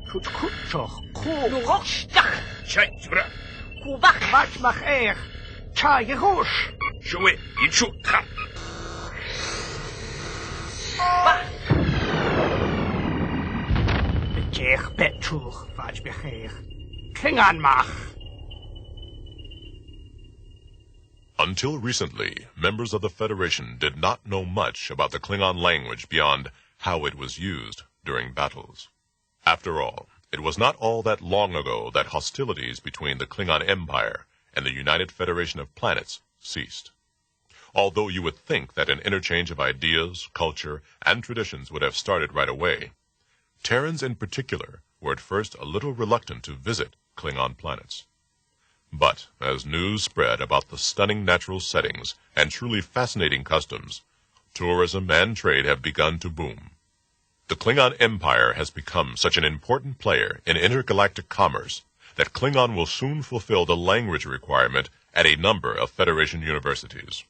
Kutkutsog, Nogstach. Chajtura. Kubach. wat mag er? Chayerush. Showe. Yichu. Ha. Betjech betuch, wat begeer. Klingon mach. Until recently, members of the Federation did not know much about the Klingon language beyond how it was used during battles. After all, it was not all that long ago that hostilities between the Klingon Empire and the United Federation of Planets ceased. Although you would think that an interchange of ideas, culture, and traditions would have started right away, Terrans in particular were at first a little reluctant to visit Klingon planets. But as news spread about the stunning natural settings and truly fascinating customs, tourism and trade have begun to boom. The Klingon Empire has become such an important player in intergalactic commerce that Klingon will soon fulfill the language requirement at a number of Federation universities.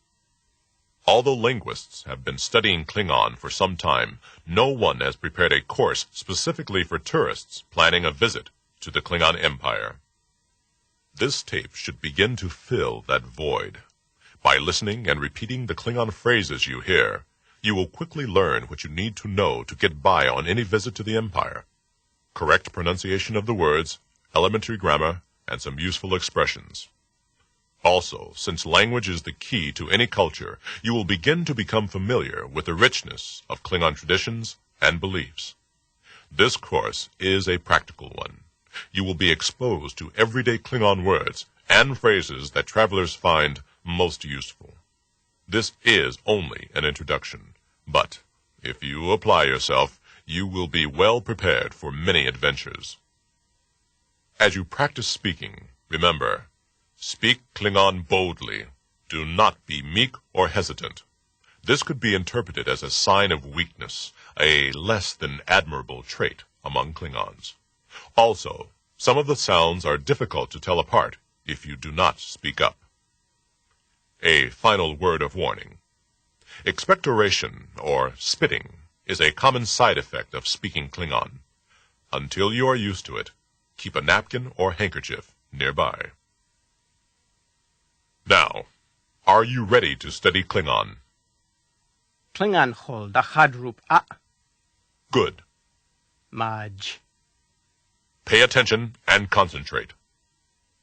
Although linguists have been studying Klingon for some time, no one has prepared a course specifically for tourists planning a visit to the Klingon Empire. This tape should begin to fill that void. By listening and repeating the Klingon phrases you hear, you will quickly learn what you need to know to get by on any visit to the Empire. Correct pronunciation of the words, elementary grammar, and some useful expressions. Also, since language is the key to any culture, you will begin to become familiar with the richness of Klingon traditions and beliefs. This course is a practical one. You will be exposed to everyday Klingon words and phrases that travelers find most useful. This is only an introduction, but if you apply yourself, you will be well prepared for many adventures. As you practice speaking, remember, speak Klingon boldly. Do not be meek or hesitant. This could be interpreted as a sign of weakness, a less than admirable trait among Klingons. Also, some of the sounds are difficult to tell apart if you do not speak up. A final word of warning. Expectoration, or spitting, is a common side effect of speaking Klingon. Until you are used to it, keep a napkin or handkerchief nearby. Now, are you ready to study Klingon? Klingon hol da hadrup a. Good. Maj. Pay attention and concentrate.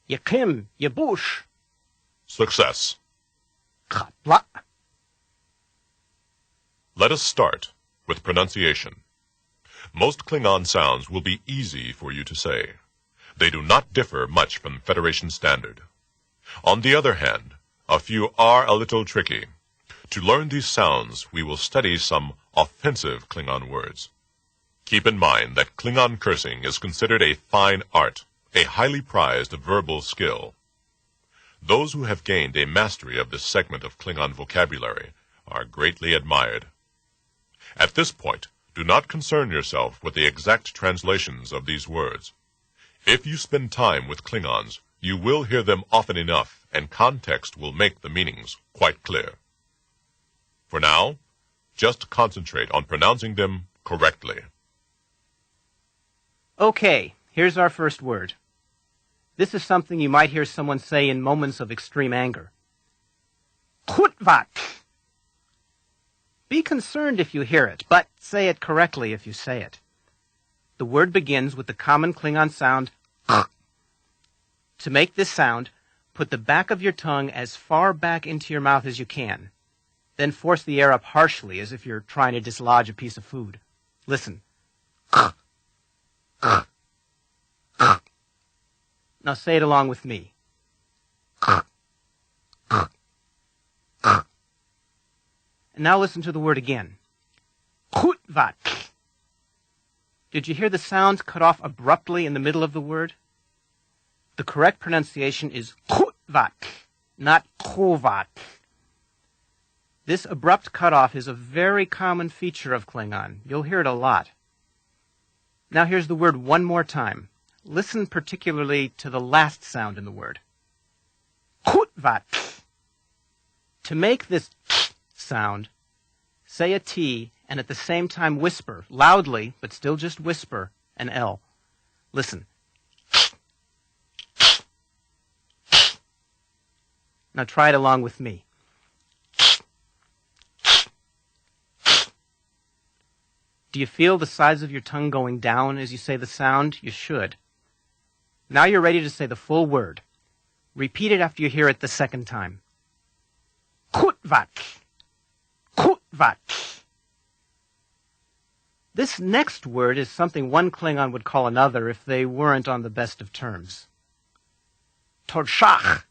Yakim, yabush. Success. Kapla. Let us start with pronunciation. Most Klingon sounds will be easy for you to say. They do not differ much from Federation standard. On the other hand, a few are a little tricky. To learn these sounds, we will study some offensive Klingon words. Keep in mind that Klingon cursing is considered a fine art, a highly prized verbal skill. Those who have gained a mastery of this segment of Klingon vocabulary are greatly admired. At this point, do not concern yourself with the exact translations of these words. If you spend time with Klingons, you will hear them often enough, and context will make the meanings quite clear. For now, just concentrate on pronouncing them correctly. Okay, here's our first word. This is something you might hear someone say in moments of extreme anger. Kutvat. Be concerned if you hear it, but say it correctly if you say it. The word begins with the common Klingon sound To make this sound, put the back of your tongue as far back into your mouth as you can. Then force the air up harshly as if you're trying to dislodge a piece of food. Listen. Now say it along with me. And now listen to the word again. Kutvat. Did you hear the sounds cut off abruptly in the middle of the word? The correct pronunciation is kutvat, not kovat. This abrupt cutoff is a very common feature of Klingon. You'll hear it a lot. Now here's the word one more time. Listen particularly to the last sound in the word. Kutvat. To make this sound, say a T and at the same time whisper, loudly, but still just whisper, an L. Listen. Now try it along with me. Do you feel the sides of your tongue going down as you say the sound? You should. Now you're ready to say the full word. Repeat it after you hear it the second time. Kutvat. Kutvat. This next word is something one Klingon would call another if they weren't on the best of terms. Todshach.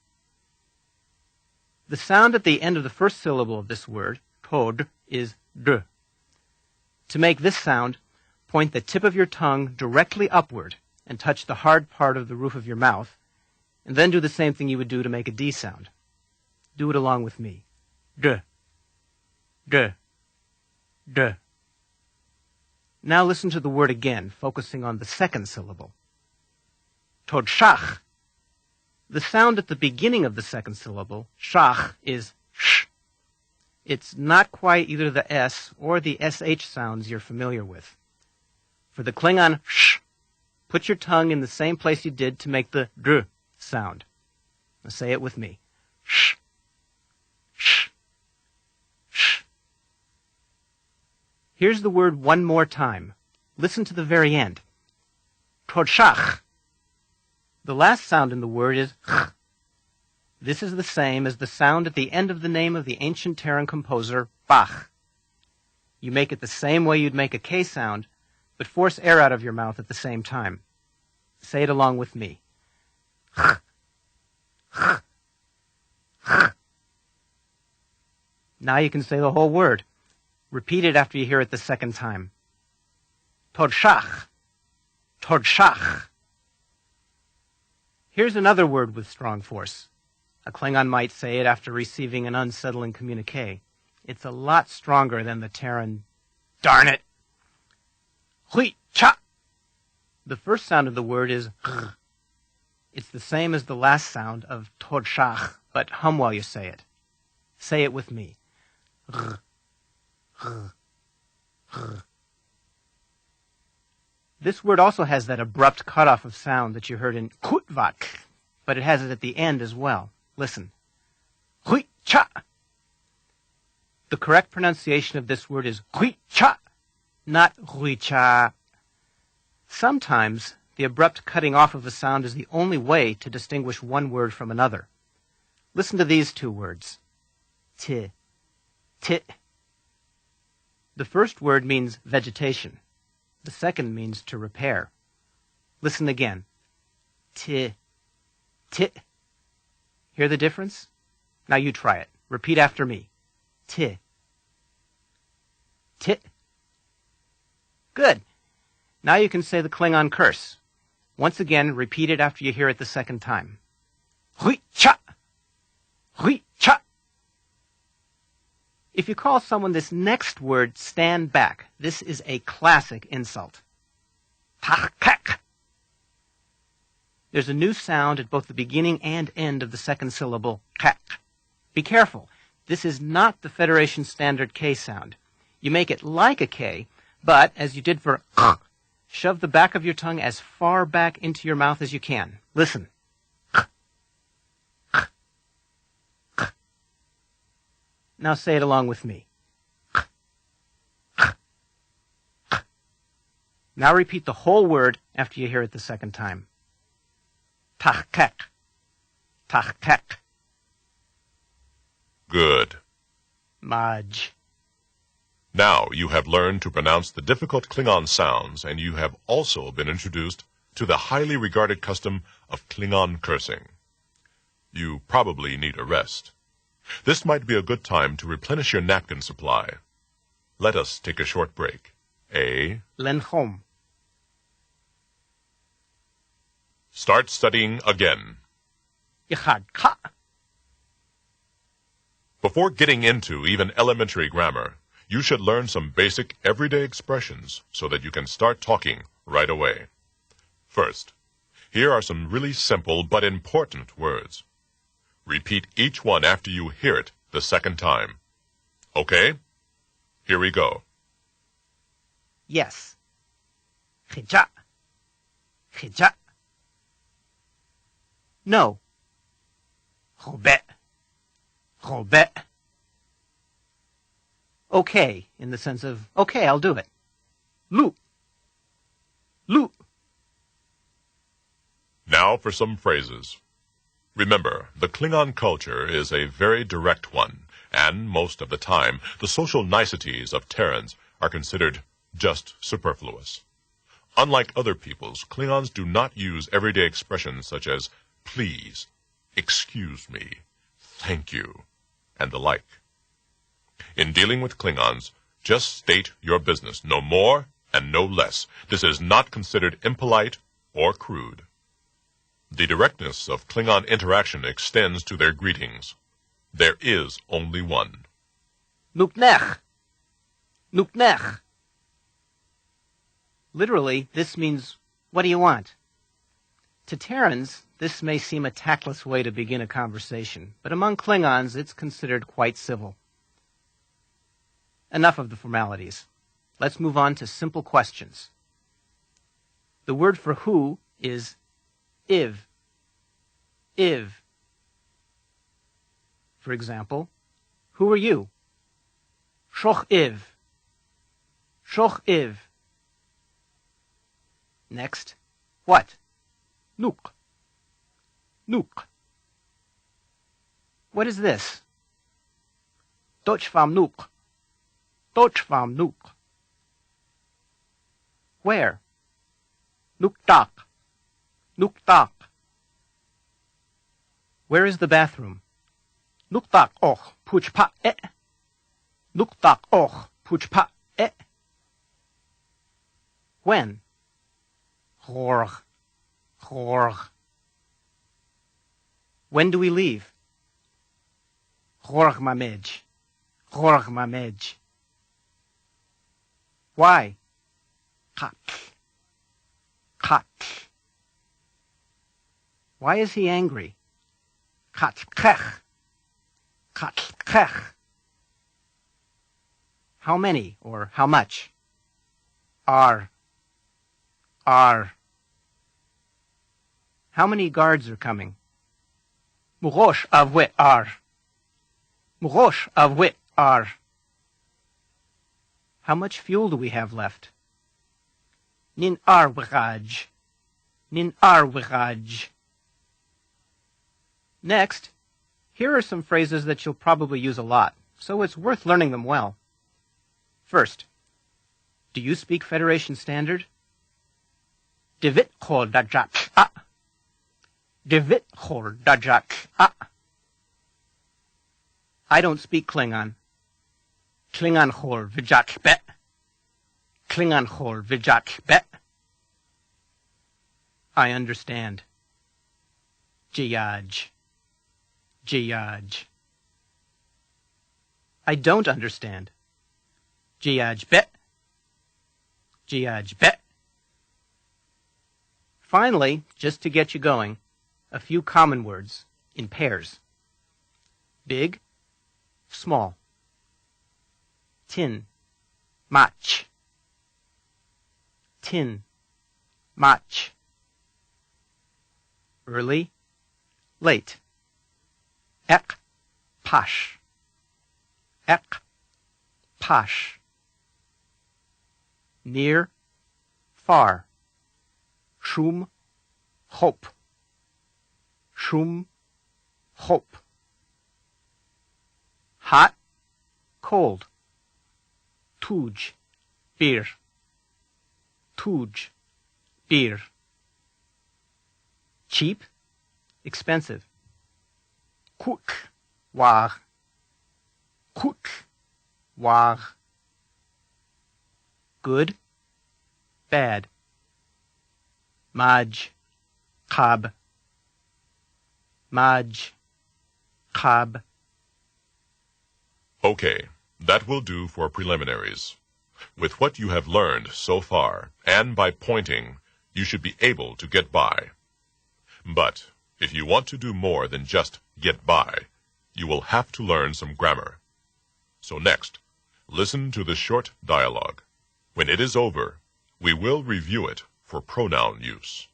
The sound at the end of the first syllable of this word, tod, is d. To make this sound, point the tip of your tongue directly upward and touch the hard part of the roof of your mouth, and then do the same thing you would do to make a D sound. Do it along with me. D. D. D. Now listen to the word again, focusing on the second syllable. Todshach. The sound at the beginning of the second syllable, shach, is sh. It's not quite either the S or the SH sounds you're familiar with. For the Klingon sh, put your tongue in the same place you did to make the dr sound. Now say it with me. Sh, sh, sh. Here's the word one more time. Listen to the very end. Todshach. The last sound in the word is ch. This is the same as the sound at the end of the name of the ancient Terran composer, Bach. You make it the same way you'd make a K sound, but force air out of your mouth at the same time. Say it along with me. Now you can say the whole word. Repeat it after you hear it the second time. Todshach. Todshach. Here's another word with strong force. A Klingon might say it after receiving an unsettling communique. It's a lot stronger than the Terran, darn it. Hui cha. The first sound of the word is r. It's the same as the last sound of todshach, but hum while you say it. Say it with me. R, r, r. This word also has that abrupt cutoff of sound that you heard in kutvat, but it has it at the end as well. Listen. Hui cha. The correct pronunciation of this word is hui cha, not hui cha. Sometimes the abrupt cutting off of a sound is the only way to distinguish one word from another. Listen to these two words. Ti. Ti. The first word means vegetation. The second means to repair. Listen again. Ti. Ti. Hear the difference? Now you try it. Repeat after me. Ti. Ti. Good. Now you can say the Klingon curse. Once again, repeat it after you hear it the second time. Hui cha. Hui cha. If you call someone this next word, stand back. This is a classic insult. Tachkek. There's a new sound at both the beginning and end of the second syllable, kek. Be careful. This is not the Federation standard K sound. You make it like a K, but, as you did for shove the back of your tongue as far back into your mouth as you can. Listen. Now say it along with me. Now repeat the whole word after you hear it the second time. Tachkek. Tachkek. Good. Maj. Now you have learned to pronounce the difficult Klingon sounds, and you have also been introduced to the highly regarded custom of Klingon cursing. You probably need a rest. This might be a good time to replenish your napkin supply. Let us take a short break. Lenchom. Start studying again. Ichadka. Before getting into even elementary grammar, you should learn some basic everyday expressions so that you can start talking right away. First, here are some really simple but important words. Repeat each one after you hear it the second time. Okay? Here we go. Yes. Chija. Hija. No. Hobe. Hobe. Okay, in the sense of, okay, I'll do it. Lu. Lu. Now for some phrases. Remember, the Klingon culture is a very direct one, and most of the time, the social niceties of Terrans are considered just superfluous. Unlike other peoples, Klingons do not use everyday expressions such as please, excuse me, thank you, and the like. In dealing with Klingons, just state your business, no more and no less. This is not considered impolite or crude. The directness of Klingon interaction extends to their greetings. There is only one. Nuknech. Nuknech. Literally, this means, what do you want? To Terrans, this may seem a tactless way to begin a conversation, but among Klingons, it's considered quite civil. Enough of the formalities. Let's move on to simple questions. The word for who is iv. Iv. For example, who are you? Shoch iv. Shoch iv. Next, what? Nuk. Nuk. What is this? Doch vam nuk. Doch vam nuk. Where? Nuktak. Nuktak. Where is the bathroom? Nuktak och puchpa e. Nuktak och puchpa e. When? Horg. Horg. When do we leave? Horg mamej. Horg mamej. Why? Kat. Kat. Why is he angry? Kat kech. Kat kech. How many or how much? Ar. Ar. How many guards are coming? Murosh avwe ar. Murosh avwe ar. How much fuel do we have left? Nin ar wraj. Nin ar wraj. Next, here are some phrases that you'll probably use a lot, so it's worth learning them well. First, do you speak Federation Standard? Divit khol dajak a. Divit khol dajak a. I don't speak Klingon. Klingon khol vijak be. Klingon khol vijak be. I understand. Jiyaj. Jiyaj. I don't understand. Jiyaj be. Jiyaj be. Finally, just to get you going, a few common words in pairs. Big, small. Tin, mach. Tin, mach. Early, late. Ek, pash. Ek, pash. Near, far. Shum, hope. Shum, hope. Hot, cold. Tuj, beer. Tuj, beer. Cheap, expensive. Kuk, war. Kuk, war. Good, bad. Maj, khab. Maj, khab. Okay, that will do for preliminaries. With what you have learned so far, and by pointing, you should be able to get by. But if you want to do more than just get by, you will have to learn some grammar. So next, listen to the short dialogue. When it is over, we will review it for pronoun use.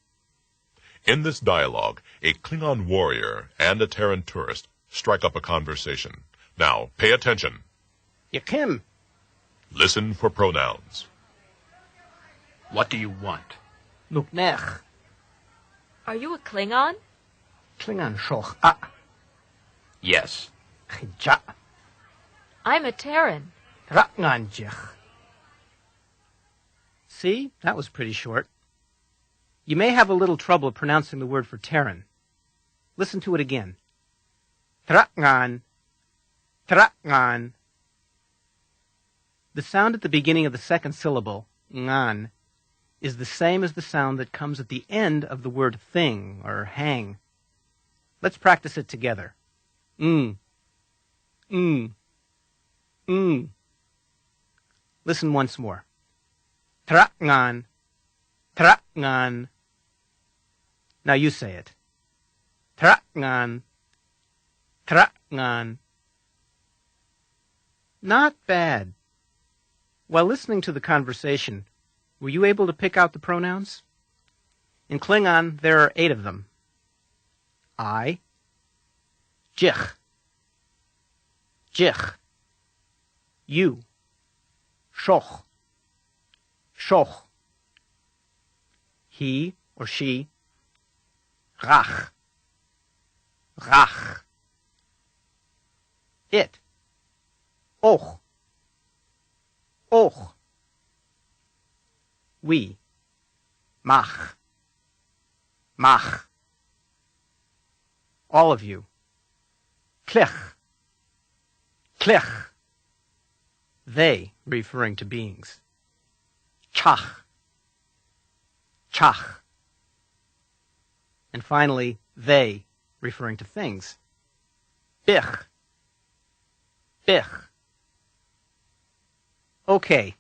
In this dialogue, a Klingon warrior and a Terran tourist strike up a conversation. Now, pay attention. Yakim. Listen for pronouns. What do you want? Nuknech. Are you a Klingon? Klingon shoch a. Yes. Chija. I'm a Terran. Raknganjich. See, that was pretty short. You may have a little trouble pronouncing the word for Terran. Listen to it again. Trakngan. Trakngan. The sound at the beginning of the second syllable, ngan, is the same as the sound that comes at the end of the word thing or hang. Let's practice it together. Mm. Listen once more. Trakngan. Trakngan. Now you say it. Trakngan. Trakngan. Not bad. While listening to the conversation, were you able to pick out the pronouns? In Klingon, there are 8 of them. I, jich, jich, you, shoch, shoch, he or she, rach, rach, it, och, och, we, mach, mach, all of you, klich, klich, they, referring to beings, chach, chach, and finally, they, referring to things, bich, bich. Okay,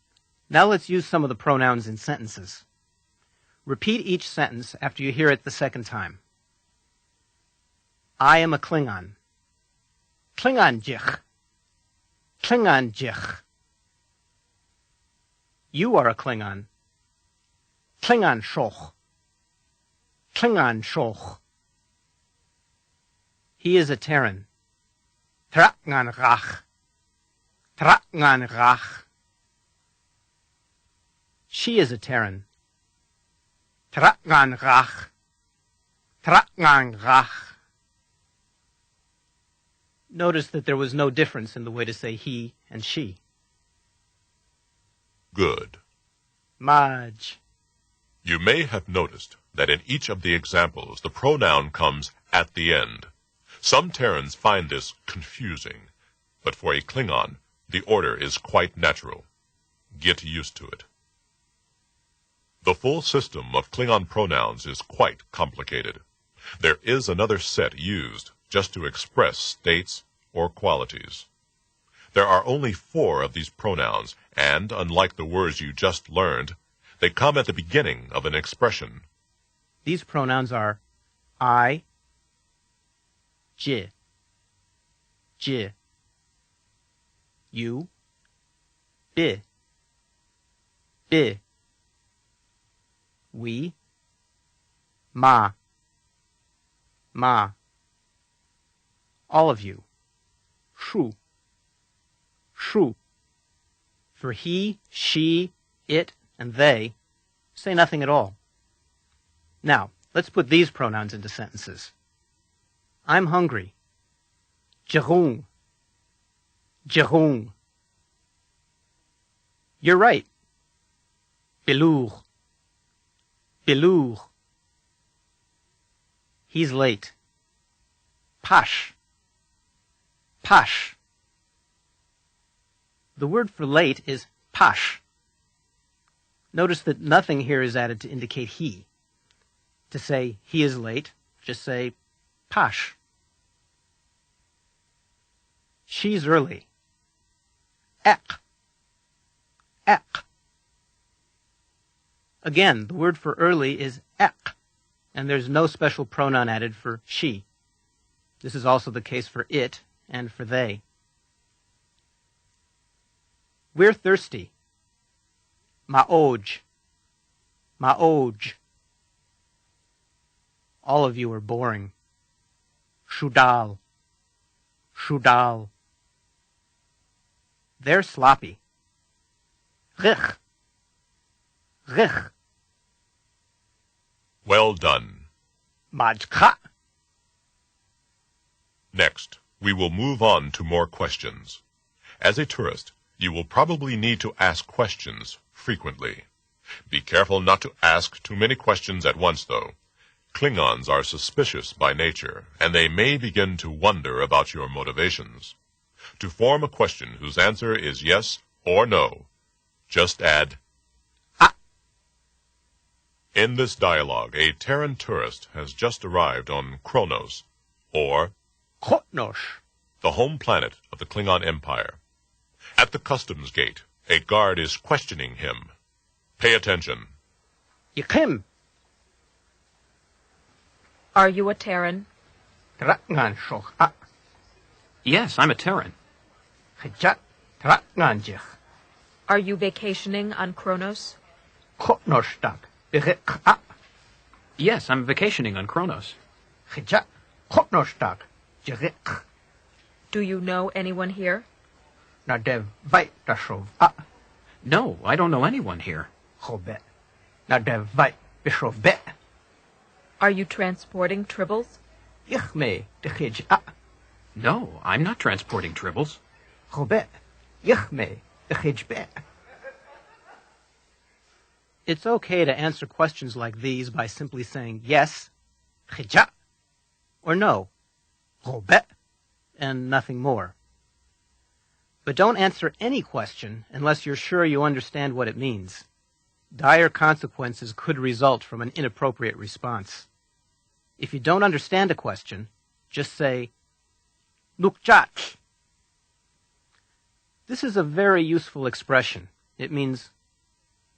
now let's use some of the pronouns in sentences. Repeat each sentence after you hear it the second time. I am a Klingon. Klingonjich. Klingonjich. You are a Klingon. Klingon shoch. Klingon shoch. He is a Terran. Trakngan rach. Trakngan rach. She is a Terran. Trakngan rach. Trakngan rach. Notice that there was no difference in the way to say he and she. Good. Maj. You may have noticed that in each of the examples, the pronoun comes at the end. Some Terrans find this confusing, but for a Klingon, the order is quite natural. Get used to it. The full system of Klingon pronouns is quite complicated. There is another set used just to express states or qualities. There are only 4 of these pronouns, and unlike the words you just learned, they come at the beginning of an expression. These pronouns are I, j, j, you, bi, bi, we, ma, ma, all of you, shu, shu. For he, she, it, and they, say nothing at all. Now, let's put these pronouns into sentences. I'm hungry. Jerung. Jerung. You're right. Bilur. Bilur. He's late. Pash. Pash. The word for late is pash. Notice that nothing here is added to indicate he. To say he is late, just say pash. She's early. Ek. Ek. Again, the word for early is ek, and there's no special pronoun added for she. This is also the case for it and for they. We're thirsty. Ma'oj. Ma'oj. All of you are boring. Shudal. Shudal. They're sloppy. Rich. Rich. Well done. Majka. Next, we will move on to more questions. As a tourist, you will probably need to ask questions frequently. Be careful not to ask too many questions at once, though. Klingons are suspicious by nature, and they may begin to wonder about your motivations. To form a question whose answer is yes or no, just add Ah. In this dialogue, a Terran tourist has just arrived on Kronos, or Kotnosh. the home planet of the Klingon Empire. At the customs gate, a guard is questioning him. Pay attention. Yikim. Are you a Terran? Trakngan shoch. Ah. Yes, I'm a Terran. Hijat. Trakngan jich. Are you vacationing on Kronos? Kotnosh tak. Birik. Ah. Yes, I'm vacationing on Kronos. Hijat. Kotnosh tak. Jirik. Do you know anyone here? Nadev vait dashov. Ah. No, I don't know anyone here. Chobet. Nadev vait bishov bet. Are you transporting tribbles? Ich me de hij. Ah. No, I'm not transporting tribbles. Chobet. Ich me de hij bet. It's okay to answer questions like these by simply saying yes, chija, or no, chobet, and nothing more. But don't answer any question unless you're sure you understand what it means. Dire consequences could result from an inappropriate response. If you don't understand a question, just say, Nukjat. This is a very useful expression. It means,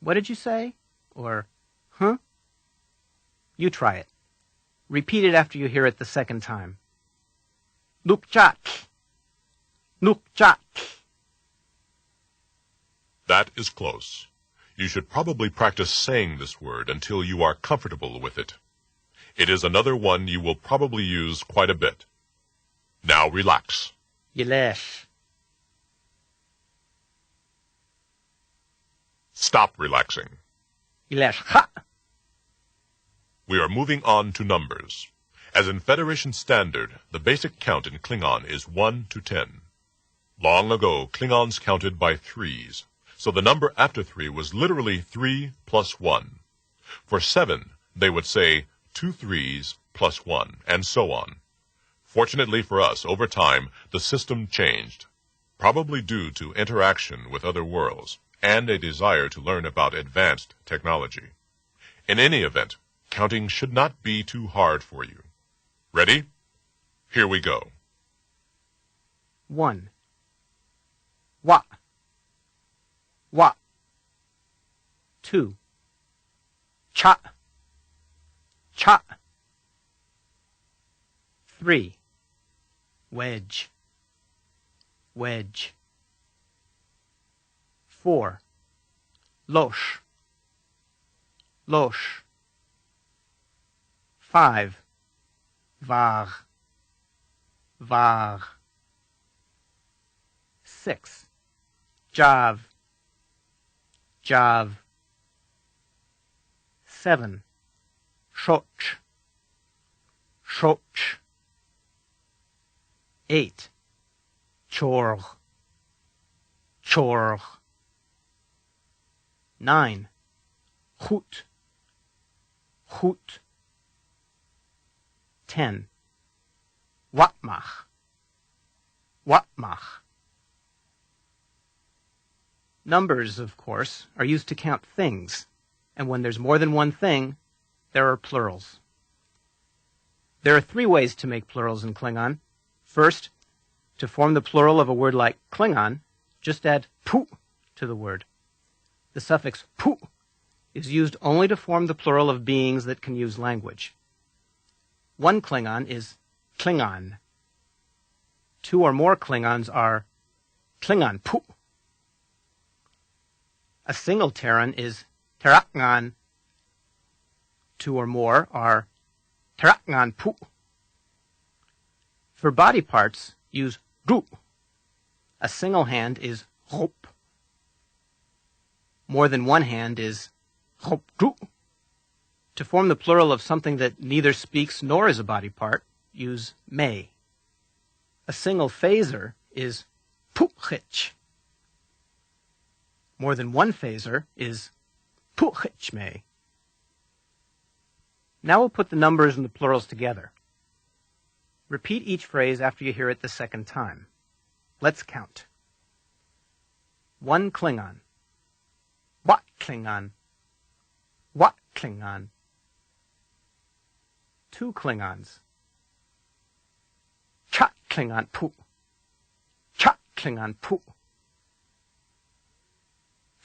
what did you say? Or, huh? You try it. Repeat it after you hear it the second time. Nukjat. Nukjat. That is close. You should probably practice saying this word until you are comfortable with it. It is another one you will probably use quite a bit. Now relax. Yilesh. Stop relaxing. Yilesh ha. We are moving on to numbers. As in Federation Standard, the basic count in Klingon is 1 to 10. Long ago, Klingons counted by threes, so the number after 3 was literally 3 plus 1. For 7, they would say 2 3s plus 1, and so on. Fortunately for us, over time, the system changed, probably due to interaction with other worlds and a desire to learn about advanced technology. In any event, counting should not be too hard for you. Ready? Here we go. 1. Wa. Wa. 2. Cha. Cha. 3. Wedge. Wedge. 4. Losh. Losh. 5. Var. Var. 6. Jav. Jav. 7. Shoch. Shoch. 8. Chorg. Chorg. 9. Chut. Chut. 10. Watmach. Watmach. Numbers, of course, are used to count things, and when there's more than one thing, there are plurals. There are 3 ways to make plurals in Klingon. First, to form the plural of a word like Klingon, just add pu to the word. The suffix pu is used only to form the plural of beings that can use language. One Klingon is Klingon. 2 or more Klingons are Klingon pu. A single Terran is Terakngan. 2 or more are Trakngan pu. For body parts, use du. A single hand is hop. More than one hand is hop du. To form the plural of something that neither speaks nor is a body part, use may. A single phaser is puchich. More than one phaser is puchichme. Now we'll put the numbers and the plurals together. Repeat each phrase after you hear it the second time. Let's count. 1 Klingon. What Klingon? What Klingon? 2 Klingons. Cha Klingon pu. Cha Klingon pu.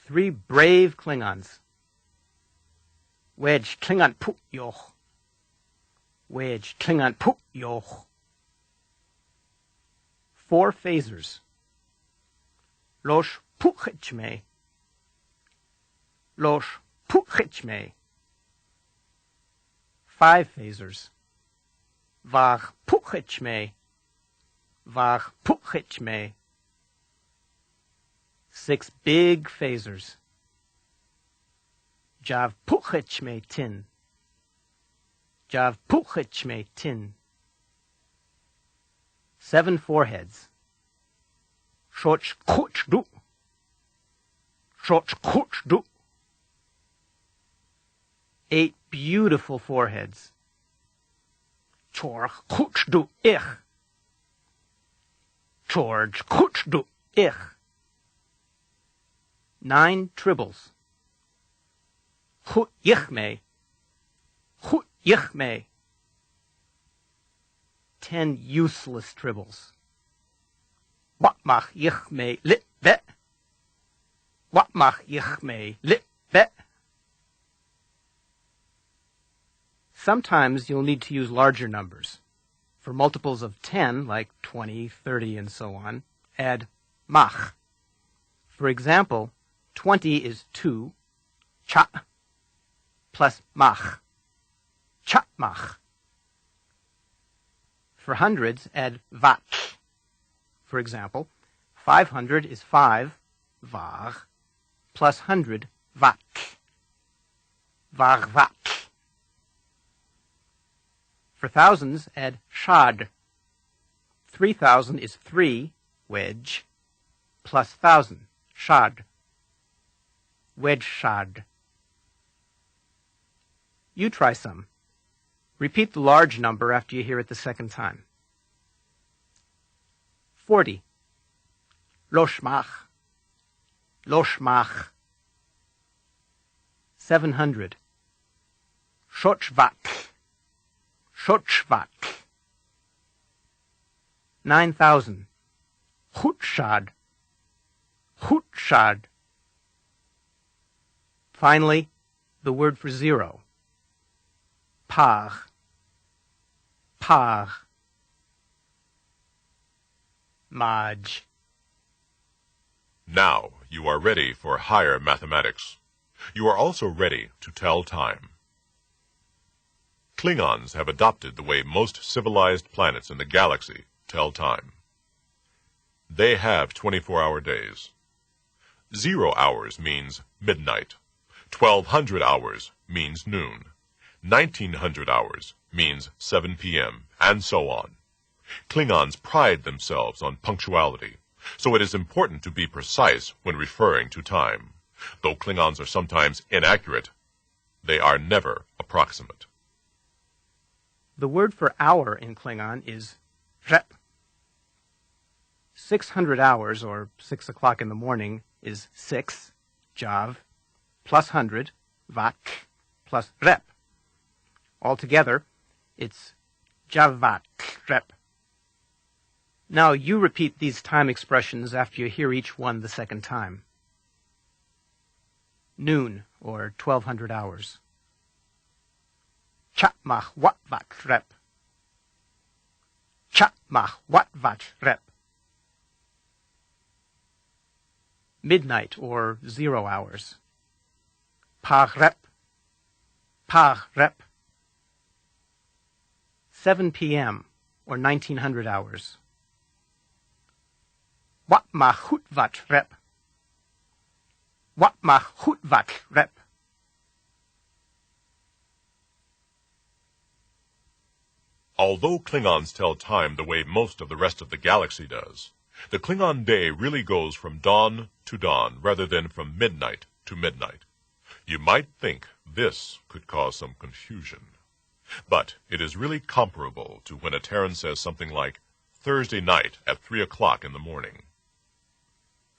3 brave Klingons. Wedge Klingon pu yoch. Wedge Klingon pu yoch. 4 phasers. Losh puchichme. Losh puchichme. 5 phasers. Vach puchichme. Vach puchichme. 6 big phasers. Jav puchichme tin. Jav puchichme tin. 7 foreheads. Shoch kuch du. Shoch kuch du. 8 beautiful foreheads. Chorch kuch du ich. George kuch du ich. 9 tribbles. Chut ich me. Chut ich me. 10 useless tribbles. Wat mach ich me lit bet? Wat mach ich me lit bet? Sometimes you'll need to use larger numbers. For multiples of 10, like 20, 30, and so on, add mach. For example, 20 is 2, cha, plus mach, cha mach. For hundreds, add vat. For example, 500 is 5, var, plus 100, vat, var vat. For thousands, add shad. 3,000 is 3, wedge, plus 1,000, shad, wedge shad. You try some. Repeat the large number after you hear it the second time. 40. Loshmach. Loshmach. 700. Shochvat. Shochvat. 9,000. Hutshad. Hutshad. Finally, the word for 0. Par. Par. Maj. Now you are ready for higher mathematics. You are also ready to tell time. Klingons have adopted the way most civilized planets in the galaxy tell time. They have 24-hour days. 0 hours means midnight. 1200 hours means noon. 1900 hours means 7 p.m., and so on. Klingons pride themselves on punctuality, so it is important to be precise when referring to time. Though Klingons are sometimes inaccurate, they are never approximate. The word for hour in Klingon is rep. 600 hours, or 6 o'clock in the morning, is 6, jav, plus 100, vat, plus rep. Altogether, it's javat rep. Now you repeat these time expressions after you hear each one the second time. Noon, or 1200 hours. Chatmach watvat rep. Chatmach watvat rep. Midnight, or 0 hours. Par rep. Par rep. 7 p.m., or 1900 hours. Wat ma goed wat rep. Wat ma goed wat rep. Although Klingons tell time the way most of the rest of the galaxy does, the Klingon day really goes from dawn to dawn rather than from midnight to midnight. You might think this could cause some confusion. But it is really comparable to when a Terran says something like Thursday night at 3 o'clock in the morning.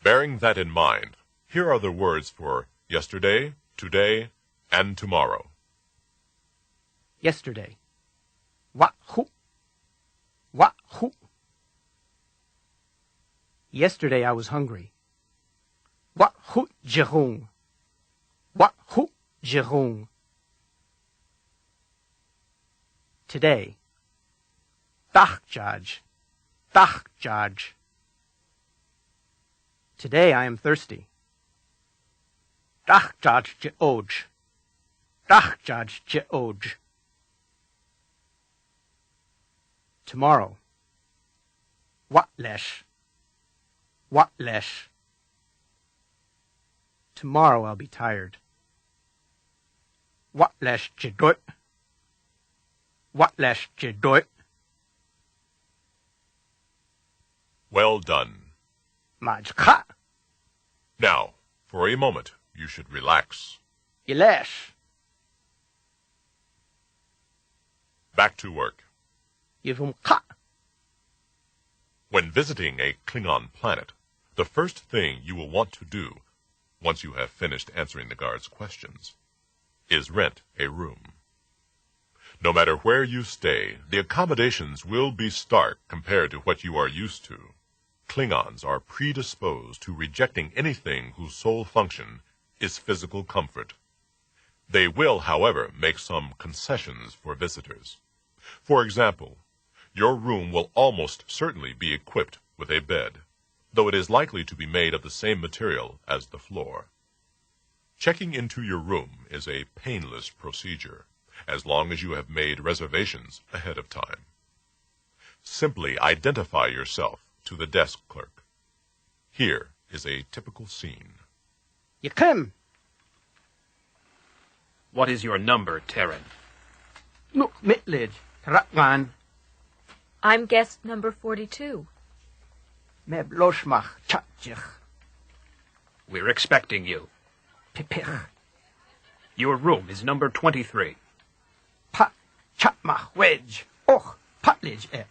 Bearing that in mind, here are the words for yesterday, today, and tomorrow. Yesterday. Wa hu. Wa hu. Yesterday I was hungry. Wa hu jerung. Wa hu jerung. Today. Dag Judge. Dag Judge. Today I am thirsty. Dag Judge Geoj. Dag Judge Geoj. Tomorrow. Wat lesh. Wat lesh. Tomorrow I'll be tired. Wat lesh jedot. Wat lesh jedot. Well done. Majka. Now, for a moment, you should relax. Yilesh. Back to work. Yivumka. When visiting a Klingon planet, the first thing you will want to do, once you have finished answering the guard's questions, is rent a room. No matter where you stay, the accommodations will be stark compared to what you are used to. Klingons are predisposed to rejecting anything whose sole function is physical comfort. They will, however, make some concessions for visitors. For example, your room will almost certainly be equipped with a bed, though it is likely to be made of the same material as the floor. Checking into your room is a painless procedure, as long as you have made reservations ahead of time. Simply identify yourself to the desk clerk. Here is a typical scene. Yikim. What is your number, Terran? Nuk mitlid. Tarakwan. I'm guest number 42. Meb loshmach chatjich. We're expecting you. Pipich. Your room is number 23. Pat chatmach wedge. Och patlij et.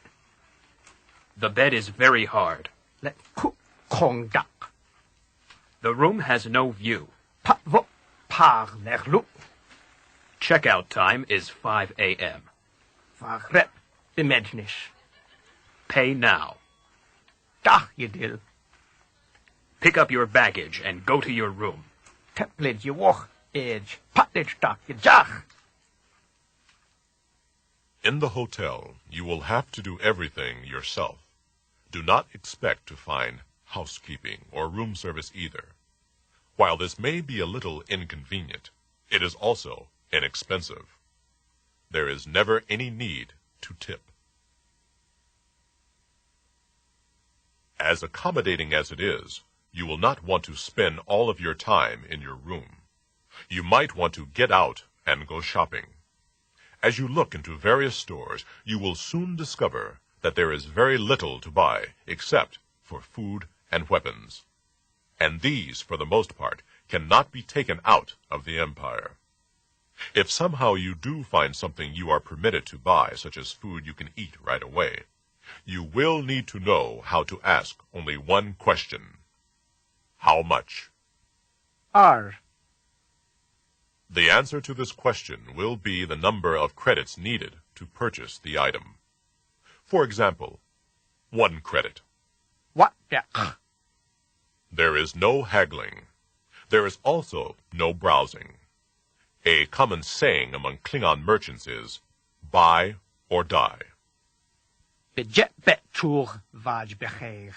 The bed is very hard. Let cook kong dak. The room has no view. Pat vok par lerlu. Checkout time is 5 a.m. Vagrep bemednish. Pay now. Dah yedil. Pick up your baggage and go to your room. Teplid yewoch edge. Patlij dak yejach. In the hotel, you will have to do everything yourself. Do not expect to find housekeeping or room service either. While this may be a little inconvenient, it is also inexpensive. There is never any need to tip. As accommodating as it is, you will not want to spend all of your time in your room. You might want to get out and go shopping. As you look into various stores, you will soon discover that there is very little to buy except for food and weapons. And these, for the most part, cannot be taken out of the Empire. If somehow you do find something you are permitted to buy, such as food you can eat right away, you will need to know how to ask only one question. How much? R. The answer to this question will be the number of credits needed to purchase the item. For example, 1 credit. What dak. There is no haggling. There is also no browsing. A common saying among Klingon merchants is, buy or die. Bejet bet chur vaj becheir.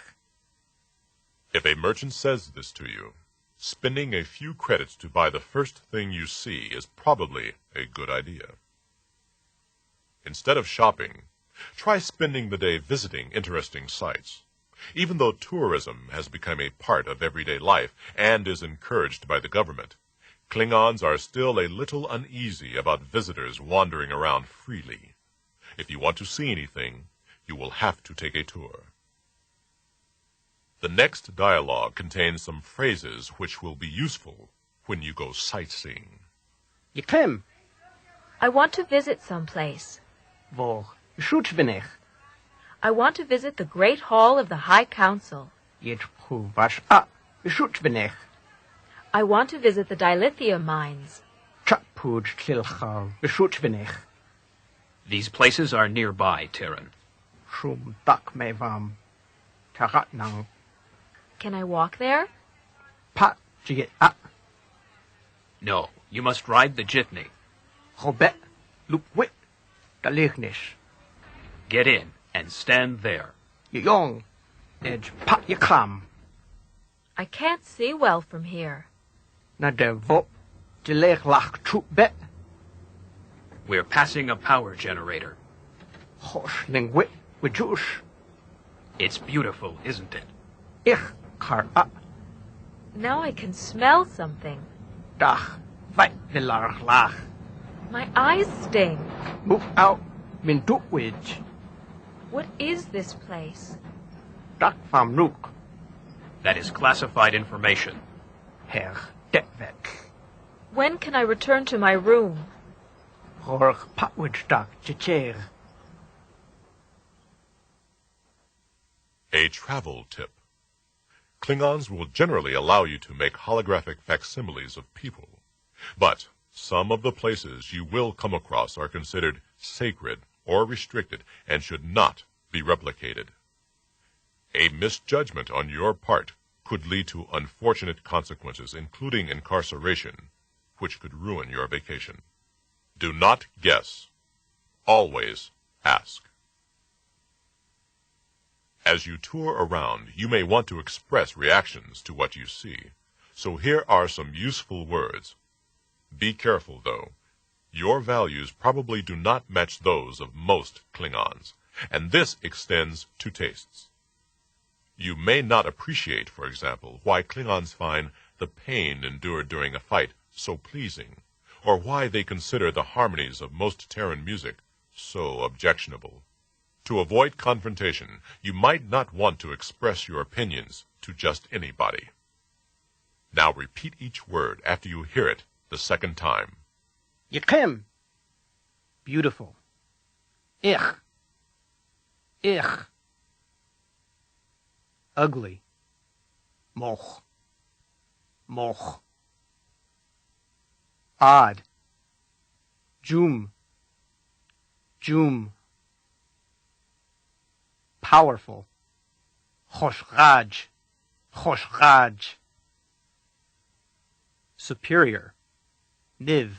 If a merchant says this to you, spending a few credits to buy the first thing you see is probably a good idea. Instead of shopping, try spending the day visiting interesting sites. Even though tourism has become a part of everyday life and is encouraged by the government, Klingons are still a little uneasy about visitors wandering around freely. If you want to see anything, you will have to take a tour. The next dialogue contains some phrases which will be useful when you go sightseeing. Yekem, I want to visit someplace. wo shoot bin ich? I want to visit the Great Hall of the High Council. Jet hu was shoot bin ich? I want to visit the dilithium mines. Chapud chilcha shoot bin ich? These places are nearby, Terran. Shum tak me vam taratnang Can I walk there? pa jit No, you must ride the jitney. Robet loop wit dalignish. Get in and stand there. Yong edge pa yaklam I can't see well from here. na de vo deleg lach chu bet We're passing a power generator. hosh ning wit wijush It's beautiful, isn't it? ich kar Now I can smell something. dach veit vilar lach My eyes sting. move out min duwij What is this place? dak vam nuk That is classified information. her detvek When can I return to my room? horch patwij dak chicher. A travel tip. Klingons will generally allow you to make holographic facsimiles of people, but some of the places you will come across are considered sacred or restricted and should not be replicated. A misjudgment on your part could lead to unfortunate consequences, including incarceration, which could ruin your vacation. Do not guess. Always ask. As you tour around, you may want to express reactions to what you see, so here are some useful words. Be careful, though. Your values probably do not match those of most Klingons, and this extends to tastes. You may not appreciate, for example, why Klingons find the pain endured during a fight so pleasing, or why they consider the harmonies of most Terran music so objectionable. To avoid confrontation, you might not want to express your opinions to just anybody. Now repeat each word after you hear it the second time. Yekem. Beautiful. Ich. Ugly. Moch. Odd. Jum. Powerful. Chosh Raj. Superior. Niv.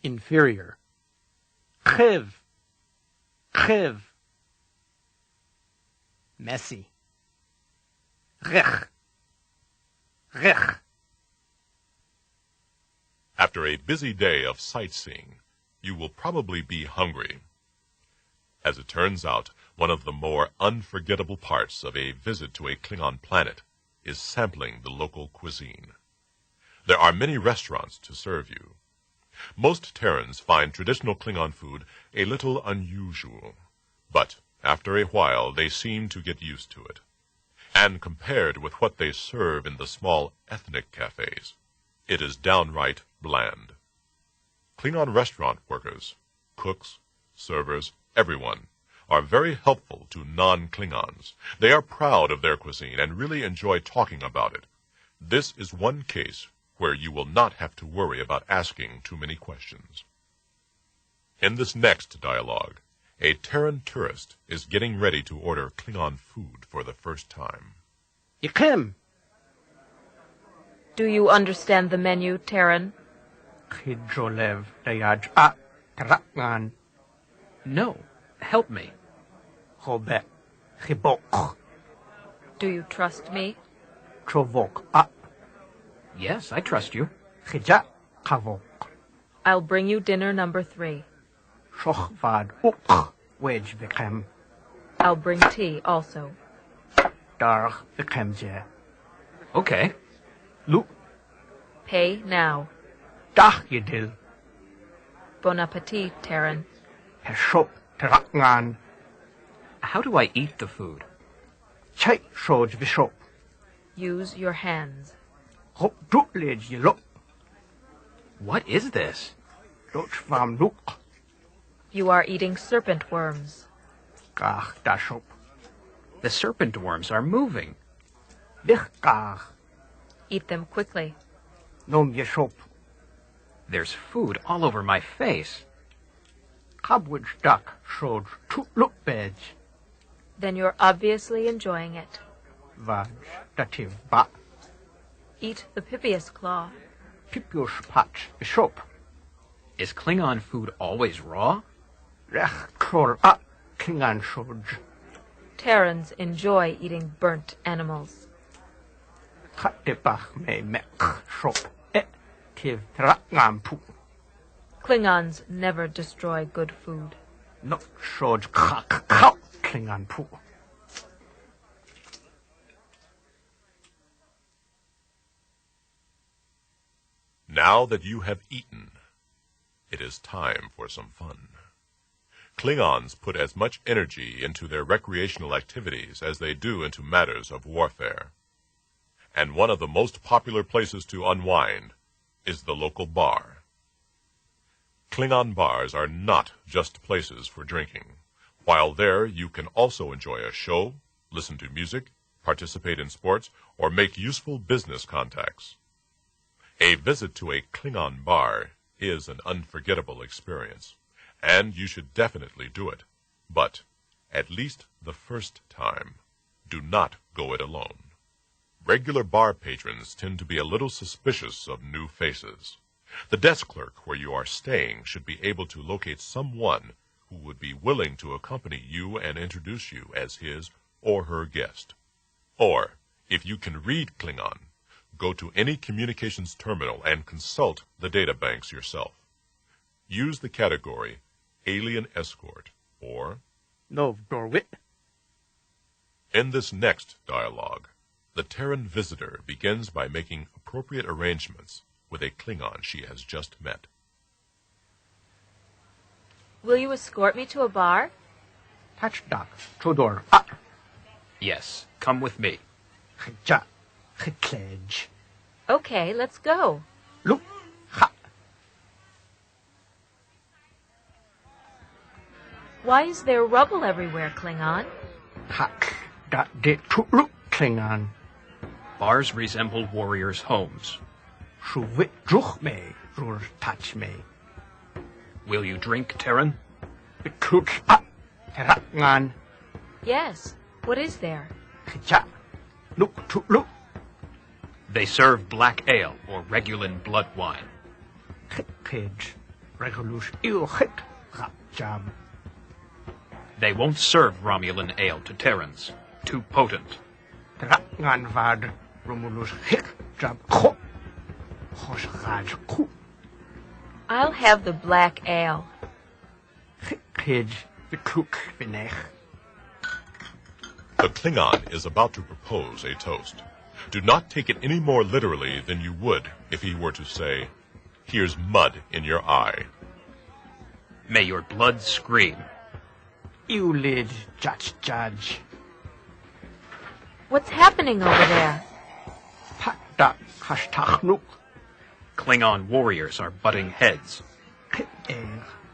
Inferior. Chiv. Messy. Rich. After a busy day of sightseeing, you will probably be hungry. As it turns out, one of the more unforgettable parts of a visit to a Klingon planet is sampling the local cuisine. There are many restaurants to serve you. Most Terrans find traditional Klingon food a little unusual, but after a while they seem to get used to it. And compared with what they serve in the small ethnic cafes, it is downright bland. Klingon restaurant workers, cooks, servers, everyone, are very helpful to non-Klingons. They are proud of their cuisine and really enjoy talking about it. This is one case where you will not have to worry about asking too many questions. In this next dialogue, a Terran tourist is getting ready to order Klingon food for the first time. Yekem. Do you understand the menu, Terran? Chidrolev dayaj taraknan No, help me. Robet. Chibok. Do you trust me? Trovok. Yes, I trust you. Chija kavok. I'll bring you dinner number 3. Shoch vad ook wedge bekem. I'll bring tea also. Dar bekem je. Okay. Lu Pay now. dag je dil. Bon appetit, Terran. Heshop terakngan. How do I eat the food? Chai shoj bishop. Use your hands. Hop duk lej je lok. What is this? Doch vam luk. You are eating serpent worms. Gach da shop. The serpent worms are moving. Dich gach. Eat them quickly. Nom je shop. There's food all over my face. Kabwij dak shoj tuk luk bej. Then you're obviously enjoying it. Vaj dativ ba. Eat the Pippius claw. Pipius patch bishop. Is Klingon food always raw? Rech krol a Klingon shoj. Terrans enjoy eating burnt animals. Katebach me mek shop. Tiv terakngan pu. Klingons never destroy good food. No shoj kak kau Klingon pu. Now that you have eaten, it is time for some fun. Klingons put as much energy into their recreational activities as they do into matters of warfare. And one of the most popular places to unwind is the local bar. Klingon bars are not just places for drinking. While there, you can also enjoy a show, listen to music, participate in sports, or make useful business contacts. A visit to a Klingon bar is an unforgettable experience, and you should definitely do it. But, at least the first time, do not go it alone. Regular bar patrons tend to be a little suspicious of new faces. The desk clerk where you are staying should be able to locate someone who would be willing to accompany you and introduce you as his or her guest. Or, if you can read Klingon, go to any communications terminal and consult the databanks yourself. Use the category Alien Escort or Nov Dorwit. In this next dialogue, the Terran visitor begins by making appropriate arrangements with a Klingon she has just met. Will you escort me to a bar? Touch dak chodor a. Yes, come with me. Ja. Geklej. Okay, let's go. Look. Ha. Why is there rubble everywhere, Klingon? Hak. Dat de tu look Klingon. Bars resemble warriors' homes. Shuvit druch me. Rur touch me. Will you drink, Terran? Bekluk a. Terakngan. Yes. What is there? Ja. Look tu look. They serve black ale or Regulan blood wine. Page. Regulus il hit. Rap jab. They won't serve Romulan ale to Terrans. Too potent. Terakngan vad. Romulus hit. Jab ko. Hosh raj ku. I'll have the black ale. Page. Bekluk benech. The Klingon is about to propose a toast. Do not take it any more literally than you would if he were to say, "Here's mud in your eye." May your blood scream. Iulid judge. What's happening over there? Pat dak hashtag nuk. Klingon warriors are butting heads.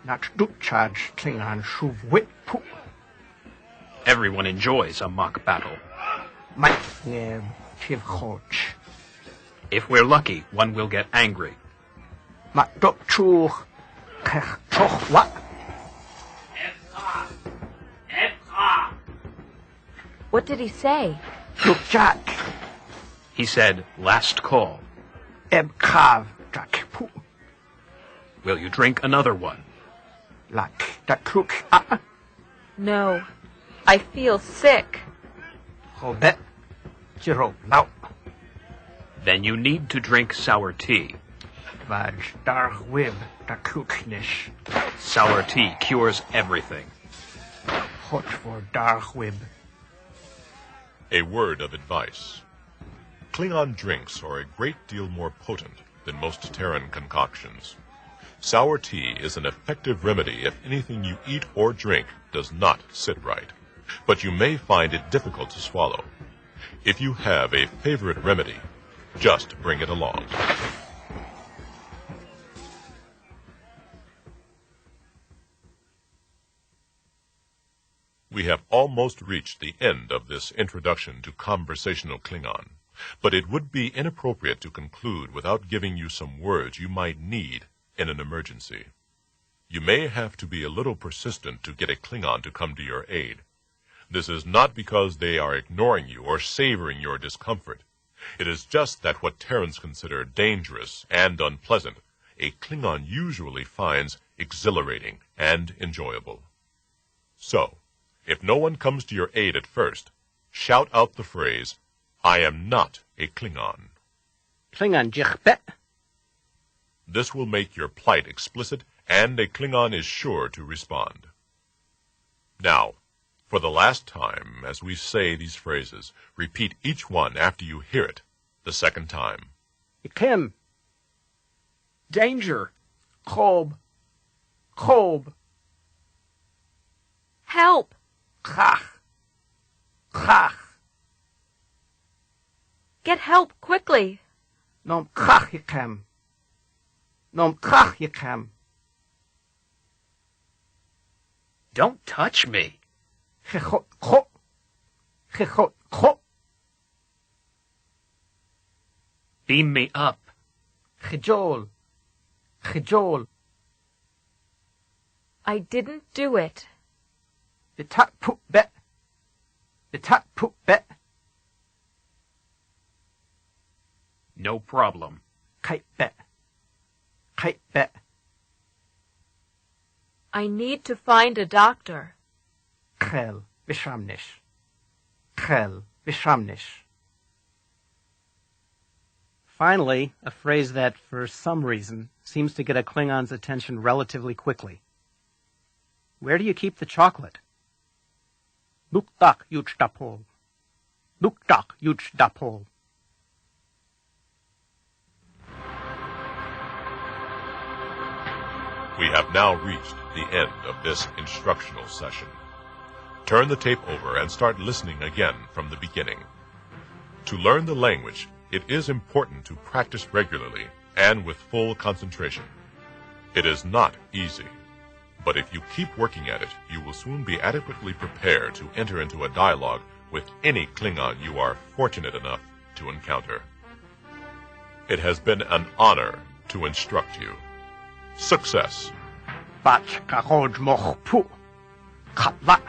Not duk charge Klingon shuv wit pu. Everyone enjoys a mock battle. Mat neb tiv choch. If we're lucky, one will get angry. Mat dok chu kech choch wat. What did he say? Duk jack. He said, "Last call." Eb kav jak pu. Will you drink another one? Lak dat kruk a. No. I feel sick. Hobet. Jiro lau. Then you need to drink sour tea. Kutvaj, Darwib, Dakutnish. Sour tea cures everything. Hot for Darwib. A word of advice. Klingon drinks are a great deal more potent than most Terran concoctions. Sour tea is an effective remedy if anything you eat or drink does not sit right, but you may find it difficult to swallow. If you have a favorite remedy, just bring it along. We have almost reached the end of this introduction to Conversational Klingon, but it would be inappropriate to conclude without giving you some words you might need in an emergency. You may have to be a little persistent to get a Klingon to come to your aid. This is not because they are ignoring you or savoring your discomfort. It is just that what Terrans consider dangerous and unpleasant, a Klingon usually finds exhilarating and enjoyable. So, if no one comes to your aid at first, shout out the phrase, "I am not a Klingon." Klingon jichbet. This will make your plight explicit, and a Klingon is sure to respond. Now, for the last time, as we say these phrases, repeat each one after you hear it the second time. Ikim. Danger. Kob. Kob. Help! Chach. Chach. Get help quickly. Nom chach yikem. Nom chach yikem. Don't touch me. Chechot cho. Chechot cho. Beam me up. Chijol. Chijol. I didn't do it. Bitat put bet. Bitat put bet. No problem. Kite bet. Kite bet. I need to find a doctor. Chel vishramnish. Chel vishramnish. Finally, a phrase that, for some reason, seems to get a Klingon's attention relatively quickly. Where do you keep the chocolate? Luktak yuchdapol. Luktak yuchdapol. We have now reached the end of this instructional session. Turn the tape over and start listening again from the beginning. To learn the language, it is important to practice regularly and with full concentration. It is not easy, but if you keep working at it, you will soon be adequately prepared to enter into a dialogue with any Klingon you are fortunate enough to encounter. It has been an honor to instruct you. Success. Bach karoj moch pu. Katla.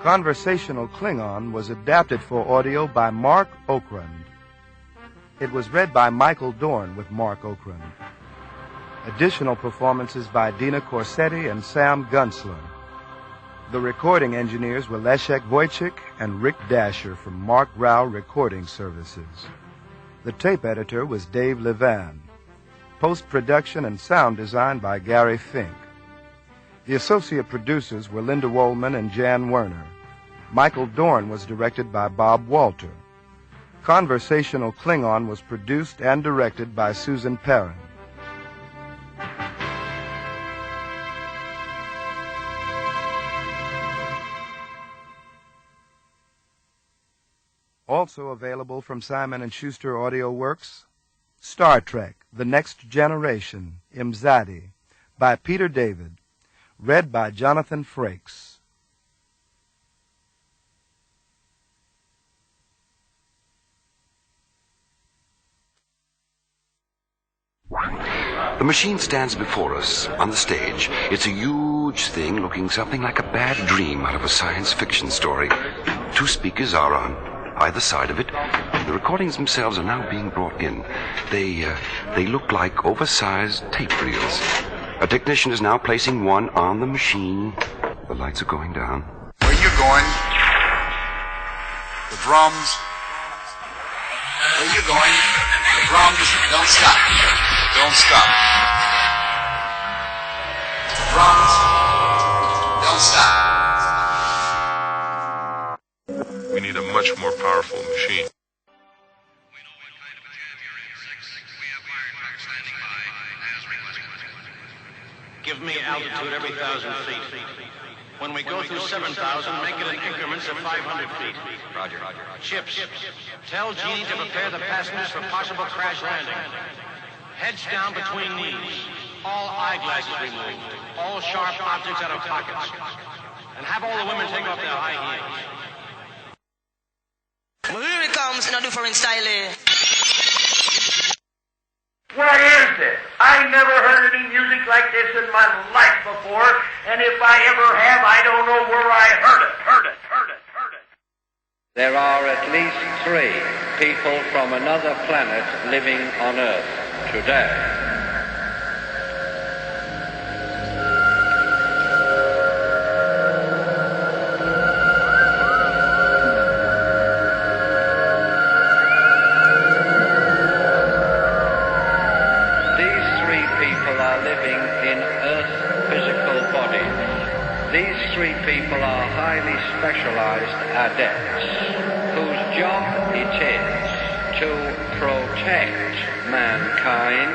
Conversational Klingon was adapted for audio by Mark Okrand. It was read by Michael Dorn with Mark Okrand. Additional performances by Dina Corsetti and Sam Gunsler. The recording engineers were Leszek Wojcik and Rick Dasher from Mark Rao Recording Services. The tape editor was Dave Levan. Post-production and sound design by Gary Fink. The associate producers were Linda Wollman and Jan Werner. Michael Dorn was directed by Bob Walter. Conversational Klingon was produced and directed by Susan Perrin. Also available from Simon & Schuster Audio Works, Star Trek, The Next Generation, Imzadi, by Peter David, read by Jonathan Frakes. The machine stands before us on the stage. It's a huge thing looking something like a bad dream out of a science fiction story. Two speakers are on either side of it. The recordings themselves are now being brought in. They look like oversized tape reels. A technician is now placing one on the machine. The lights are going down. Where you going? The drums. Where you going? The drums. Don't stop. Don't stop. The drums. Don't stop. We need a much more powerful machine. Give me altitude every 1,000 feet. When we go through 7,000, make it in increments of 500 feet. Roger. Ships, tell Jeannie to prepare the passengers for possible crash landing. Heads down between knees. All eyeglasses removed. All sharp objects out of pockets. And have all the women take off their high heels. Here it comes in a different style. What is this? I never heard any music like this in my life before, and if I ever have, I don't know where I heard it. There are at least 3 people from another planet living on Earth today. These 3 people are highly specialized adepts whose job it is to protect mankind